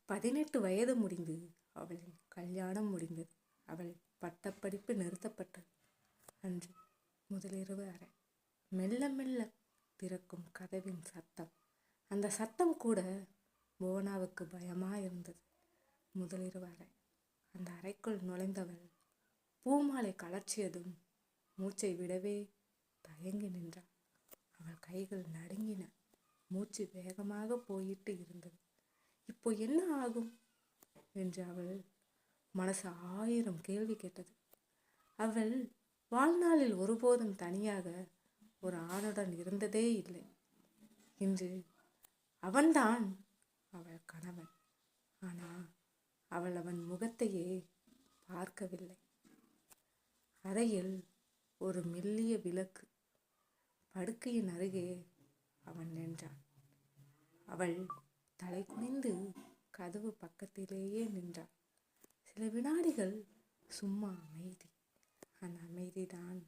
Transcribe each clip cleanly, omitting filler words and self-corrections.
18 வயது முடிந்து அவளின் கல்யாணம் முடிந்தது. அவள் பட்டப்படிப்பு நிறுத்தப்பட்டது. அன்று முதலிரவு அறை. மெல்ல மெல்ல திறக்கும் கதவின் சத்தம். அந்த சத்தம் கூட புவனாவுக்கு பயமாயிருந்தது. முதலிரவு அறை. அந்த அறைக்குள் நுழைந்தவள் பூமாலை கலர்ச்சியதும் மூச்சை விடவே தயங்கி நின்றாள். அவள் கைகள் நடுங்கின. மூச்சு வேகமாக போயிட்டு இருந்தது. இப்போ என்ன ஆகும் என்று அவள் மனசு 1000 கேள்வி கேட்டது. அவள் வாழ்நாளில் ஒருபோதும் தனியாக ஒரு ஆணுடன் இருந்ததே இல்லை. இன்று அவன்தான் அவள் கணவன். ஆனால் அவள் அவன் முகத்தையே பார்க்கவில்லை. அறையில் ஒரு மெல்லிய விளக்கு. படுக்கையின் அருகே அவன் நின்றான். அவள் தலை குனிந்து கதவு பக்கத்திலேயே நின்றாள். சில வினாடிகள் சும்மா அமைதி. அந்த அமைதிதான்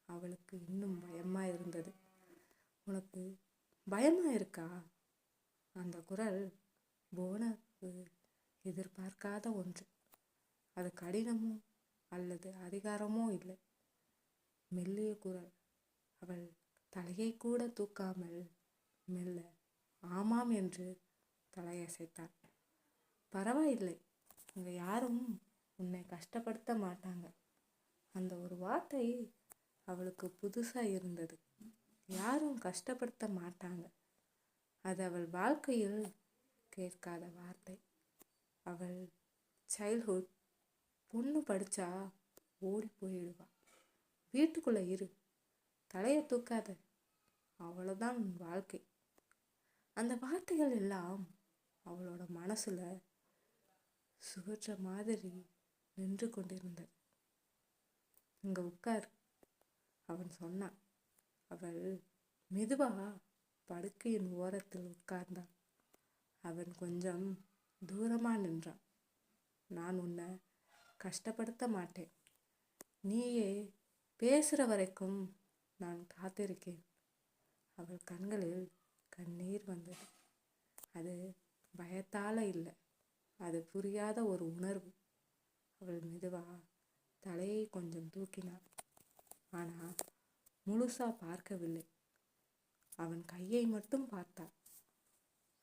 அவளுக்கு இன்னும் பயமா இருந்தது. உனக்கு பயமா இருக்கா? அந்த குரல் புவனாவுக்கு எதிர்பார்க்காத ஒன்று. அது கடினமோ அல்லது அதிகாரமோ இல்லை. மெல்லிய குரல். அவள் தலையை கூட தூக்காமல் மெல்ல ஆமாம் என்று தலையசைத்தாள். பரவாயில்லை, இங்க யாரும் உன்னை கஷ்டப்படுத்த மாட்டாங்க. அந்த ஒரு வார்த்தை அவளுக்கு புதுசா இருந்தது. யாரும் கஷ்டப்படுத்த மாட்டாங்க. அது அவள் வாழ்க்கையில் கேட்காத வார்த்தை. அவள் சைல்ட்ஹுட். பொண்ணு படிச்சா ஓடி போயிடுவா. வீட்டுக்குள்ள இரு, தலையை தூக்காத, அவ்வளோதான் உன் வாழ்க்கை. அந்த வார்த்தைகள் எல்லாம் அவளோட மனசுல சுவற்ற மாதிரி நின்று கொண்டிருந்தது. இங்க உட்கார், அவன் சொன்னான். அவள் மெதுவா படுக்கையின் ஓரத்தில் உட்கார்ந்தாள். அவன் கொஞ்சம் தூரமா நின்றான். நான் உன்னை கஷ்டப்படுத்த மாட்டேன். நீயே பேசுற வரைக்கும் நான் காத்திருக்கேன். அவள் கண்களில் கண்ணீர் வந்தது. அது பயத்தால இல்லை, அது புரியாத ஒரு உணர்வு. அவள் மெதுவா தலையை கொஞ்சம் தூக்கினாள். ஆனா முழுசா பார்க்கவில்லை. அவன் கையை மட்டும் பார்த்தாள்.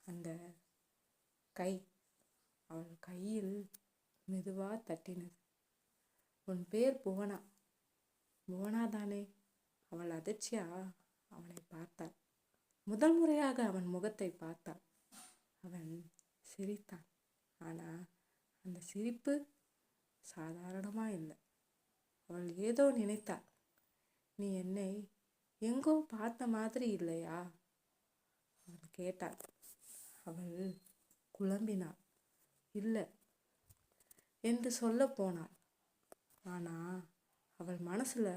அந்த கை அவள் கையில் மெதுவா தட்டினது. உன் பேர் புவனா. புவனா தானே? அவள் அதிர்ச்சியா அவனை பார்த்தாள். முதல் முறையாக அவன் முகத்தை பார்த்தாள். அவன் சிரித்தான். ஆனா அந்த சிரிப்பு சாதாரணமா இல்லை. அவள் ஏதோ நினைத்தாள். நீ என்னை எங்கோ பார்த்த மாதிரி இல்லையா? அவன் கேட்டாள். அவள் குழம்பினாள். இல்லை என்று சொல்ல போனாள். ஆனா அவள் மனசுல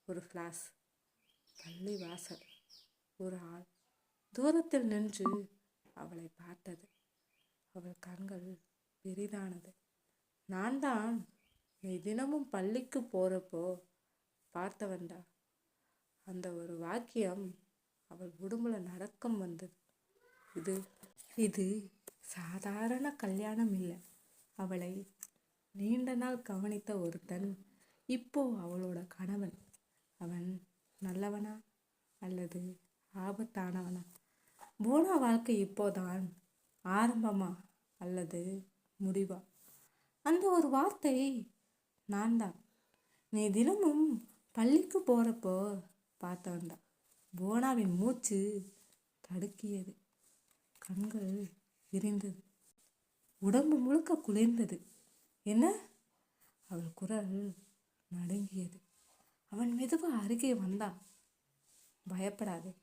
ஒரு ஃப்ளாஷ். பள்ளி வாசல். ஒரு ஆள் தூரத்தில் நின்று அவளை பார்த்தது. அவள் கண்கள் பெரிதானது. நான் தான் நீ தினமும் பள்ளிக்கு போறப்போ பார்த்தவன்டா. அந்த ஒரு வாக்கியம் அவள் உடம்புல நடக்கம் வந்தது. இது சாதாரண கல்யாணம் இல்லை. அவளை நீண்ட நாள் கவனித்த ஒருத்தன் இப்போ அவளோட கணவன். அவன் நல்லவனா அல்லது ஆபத்தானவனா? புவனா வாழ்க்கை இப்போதான் ஆரம்பமா அல்லது முடிவா? அந்த ஒரு வார்த்தை நான் தான் நீ தினமும் பள்ளிக்கு போறப்போ பார்த்தவன்டா. புவனாவின் மூச்சு தடுக்கியது. கண்கள் விரிந்தது. உடம்பு முழுக்க குளிர்ந்தது. என்ன? அவள் குரல் நடுங்கியது. அவன் மெதுவா அருகே வந்தான். பயப்படாதே.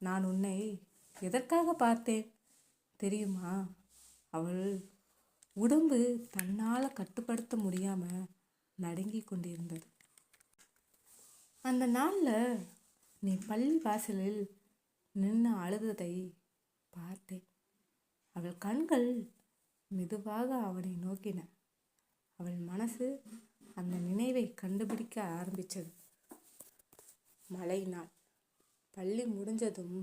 நான் உன்னை எதற்காக பார்த்தேன் தெரியுமா? அவள் உடம்பு தன்னால கட்டுப்படுத்த முடியாம நடுங்கி கொண்டிருந்தது. அந்த நாள்ல நீ பள்ளி வாசலில் நின்று அழுததை பார்த்தேன். அவள் கண்கள் மெதுவாக அவனை நோக்கின. அவள் மனசு அந்த நினைவை கண்டுபிடிக்க ஆரம்பிச்சது. மழை நாள். பள்ளி முடிஞ்சதும்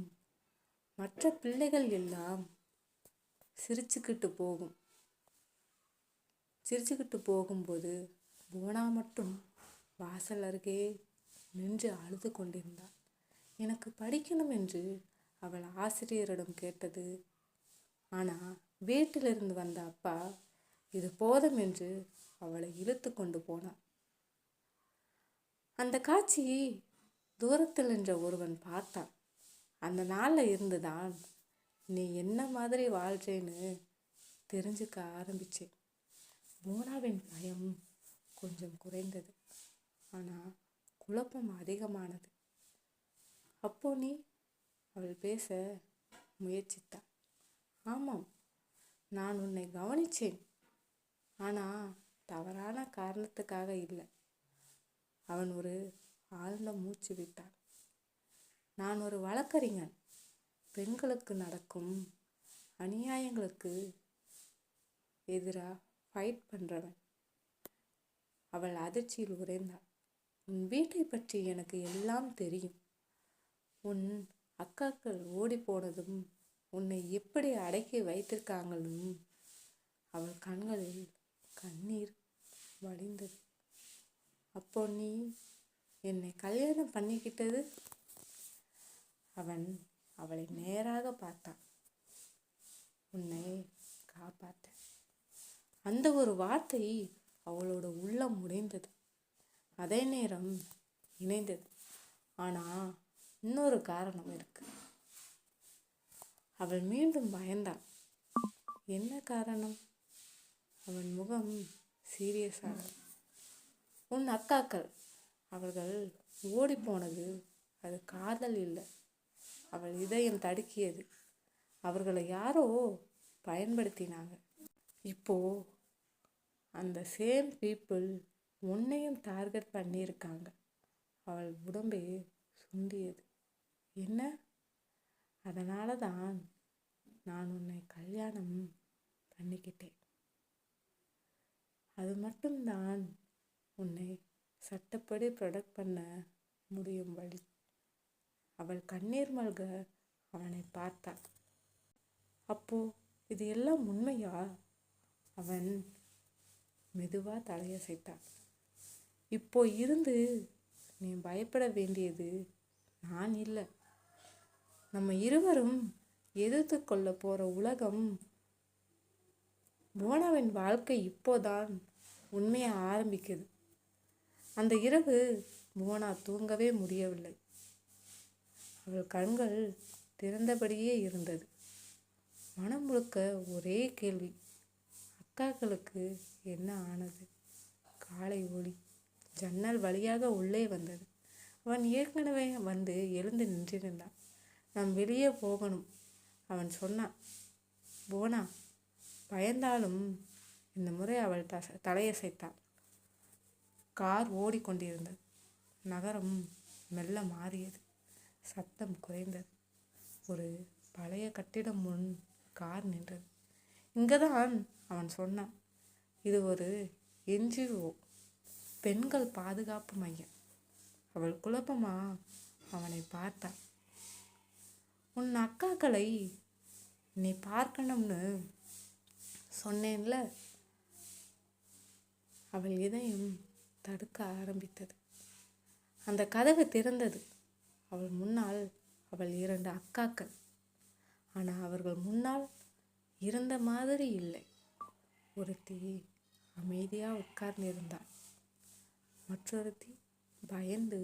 மற்ற பிள்ளைகள் எல்லாம் சிரிச்சுக்கிட்டு போகும். சிரிச்சுக்கிட்டு போகும்போது போனா மட்டும் வாசல் அருகே நின்று அழுது கொண்டிருந்தாள். எனக்கு படிக்கணும் என்று அவள் ஆசிரியரிடம் கேட்டது. ஆனால் வீட்டிலிருந்து வந்த அப்பா இது போதும் என்று அவளை இழுத்து கொண்டு போனார். அந்த காட்சியை தூரத்தில் நின்ற ஒருவன் பார்த்தான். அந்த நாளில் இருந்துதான் நீ என்ன மாதிரி வாழ்றேன்னு தெரிஞ்சுக்க ஆரம்பிச்சேன். மோனாவின் பயம் கொஞ்சம் குறைந்தது, ஆனால் குழப்பம் அதிகமானது. அப்போ நீ அவள் பேச முயற்சித்தாள். ஆமாம், நான் உன்னை கவனிச்சேன், ஆனால் தவறான காரணத்துக்காக இல்லை. அவன் ஒரு ஆழ்ந்த மூச்சு விட்டான். நான் ஒரு வழக்கறிஞன், பெண்களுக்கு நடக்கும் அநியாயங்களுக்கு எதிராக ஃபைட் பண்ணுறவன். அவள் அதிர்ச்சியில் உறைந்தாள். உன் வீட்டை பற்றி எனக்கு எல்லாம் தெரியும். உன் அக்காக்கள் ஓடி போனதும் உன்னை எப்படி அடக்கி வைத்திருக்காங்களும். அவள் கண்களில் கண்ணீர் வடிந்தது. அப்போ நீ என்னை கல்யாணம் பண்ணிக்கிட்டது? அவன் அவளை நேராக பார்த்தான். உன்னை காப்பாற்ற. அந்த ஒரு வார்த்தை அவளோட உள்ளம் உடைந்தது, அதே நேரம் இணைந்தது. ஆனால் இன்னொரு காரணம் இருக்கு. அவள் மீண்டும் பயந்தாள். என்ன காரணம்? அவன் முகம் சீரியஸானது. உன் அக்காக்கள் அவர்கள் ஓடி போனது அது காதல் இல்லை. அவள் இதயம் தடுக்கியது. அவர்களை யாரோ பயன்படுத்தினாங்க. இப்போ அந்த சேம் பீப்புள் உன்னையும் டார்கெட் பண்ணியிருக்காங்க. அவள் உடம்பே சுண்டியது. என்ன? அதனால தான் நான் உன்னை கல்யாணம் பண்ணிக்கிட்டேன். அது மட்டும்தான் உன்னை சட்டப்படி ப்ரொடெக்ட் பண்ண முடியும் வழி. அவள் கண்ணீர் மல்க அவனை பார்த்தாள். அப்போ இது எல்லாம் உண்மையா? அவன் மெதுவா தலையசைத்தான். இப்போ இருந்து நீ பயப்பட வேண்டியது நான் இல்லை. நம்ம இருவரும் எதிர்த்து கொள்ள போற உலகம். போனாவின் வாழ்க்கை இப்போதான் உண்மையா ஆரம்பிக்குது. அந்த இரவு போனா தூங்கவே முடியவில்லை. அவள் கண்கள் திறந்தபடியே இருந்தது. மனம் முழுக்க ஒரே கேள்வி, அக்காக்களுக்கு என்ன ஆனது? காலை ஒளி ஜன்னல் வழியாக உள்ளே வந்தது. அவன் ஏற்கனவே வந்து எழுந்து நின்றிருந்தான். நாம் வெளியே போகணும் அவன் சொன்னான். போனா பயந்தாலும் இந்த முறை அவள் தலையசைத்தாள். கார் ஓடிக்கொண்டிருந்தது. நகரம் மெல்ல மாறியது. சத்தம் குறைந்தது. ஒரு பழைய கட்டிடம் முன் கார் நின்றது. இங்கதான் அவன் சொன்னான். இது ஒரு NGO, பெண்கள் பாதுகாப்பு மையம். அவள் குழப்பமா அவனை பார்த்தாள். உன் அக்காக்களை நீ பார்க்கணும்னு சொன்னேன்ல. அவள் இதயம் தடுக்க ஆரம்பித்தது. அந்த கதவு திறந்தது. அவள் முன்னால் அவள் 2 அக்காக்கள். ஆனால் அவர்கள் முன்னால் இருந்த மாதிரி இல்லை. ஒருத்தி அமைதியாக உட்கார்ந்திருந்தாள். மற்றொருத்தி பயந்து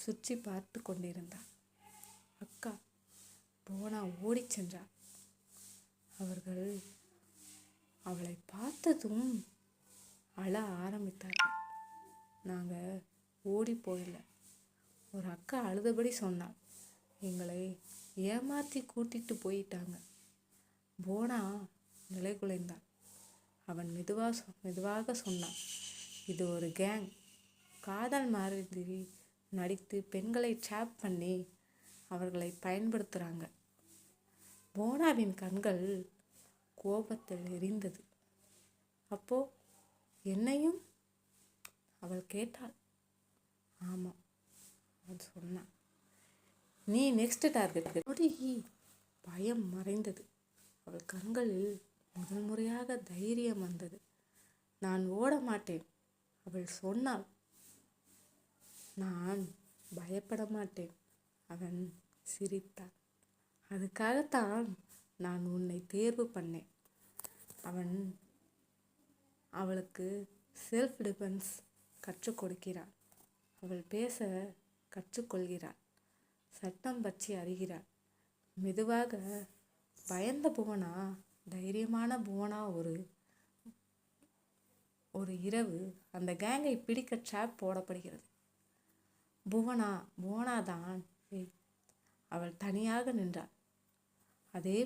சுற்றி பார்த்து கொண்டிருந்தாள். அக்கா போனா ஓடி சென்றாள். அவர்கள் அவளை பார்த்ததும் அழ ஆரம்பித்தார்கள். நாங்கள் ஓடி போயில. ஒரு அக்கா அழுதபடி சொன்னாள். எங்களை ஏமாற்றி கூட்டிட்டு போயிட்டாங்க. போனா நிலை குலைந்தாள். அவன் மெதுவாக சொன்னான். இது ஒரு கேங். காதல் மாதிரி நடித்து பெண்களை ட்ராப் பண்ணி அவர்களை பயன்படுத்துகிறாங்க. போனாவின் கண்கள் கோபத்தில் எரிந்தது. அப்போ என்னையும் அவள் கேட்டாள். ஆமாம், அவன் சொன்னான். நீ நெக்ஸ்ட் டார்கெட். பயம் மறைந்தது. அவள் கண்களில் முதல் முறையாக தைரியம் வந்தது. நான் ஓட மாட்டேன், அவள் சொன்னாள். நான் பயப்பட மாட்டேன், அவன் சிரித்தான். அதுக்காகத்தான் நான் உன்னை தேர்வு பண்ணேன். அவன் அவளுக்கு செல்ஃப் டிஃபென்ஸ் கற்றுக் கொடுக்கிறான். அவள் பேச கற்றுக்கொள்கிறாள். சட்டம் பற்றி அறிகிறாள். மெதுவாக பயந்த புவனா தைரியமான புவனா ஒரு இரவு அந்த கேங்கை பிடிக்க ட்ராப் போடப்படுகிறது. புவனா தான் அவள் தனியாக நின்றாள். அதே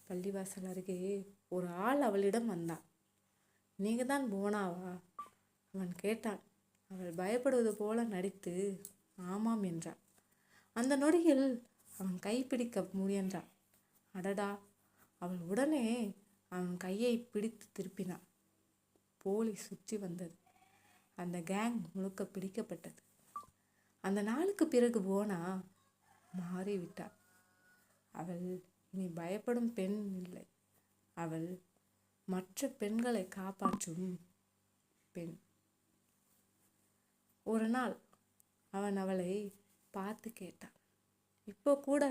பள்ளிவாசல் அருகே ஒரு ஆள் அவளிடம் வந்தான். நீங்க தான் புவனாவா? அவன் கேட்டான். அவள் பயப்படுவது போல நடித்து ஆமாம் என்றாள். அந்த நொடியில் அவன் கைப்பிடிக்க முயன்றான். அடடா! அவள் உடனே அவன் கையை பிடித்து திருப்பினாள். போலீஸ் சுற்றி வந்தது. அந்த கேங் முழுக்க பிடிக்கப்பட்டது. அந்த நாளுக்கு பிறகு புவனா மாறிவிட்டாள். அவள் இனி பயப்படும் பெண் இல்லை. அவள் மற்ற பெண்களை காப்பாற்றும் பெண். ஒரு நாள் அவன் அவளை பார்த்து கேட்டான். இப்போ கூட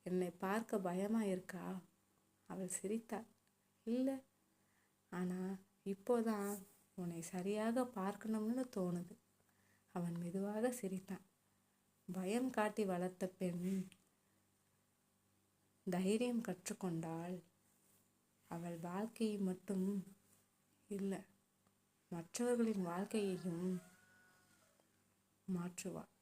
என்னை பார்க்க பயமா இருக்கா? அவள் சிரித்தாள். இல்லை, ஆனால் இப்போதான் உன்னை சரியாக பார்க்கணும்னு தோணுது. அவன் மெதுவாக சிரித்தான். பயம் காட்டி வளர்த்த பெண் தைரியம் கற்றுக்கொண்டால் அவள் வாழ்க்கையை மட்டும் இல்லை, மற்றவர்களின் வாழ்க்கையையும் மாற்றுவாள்.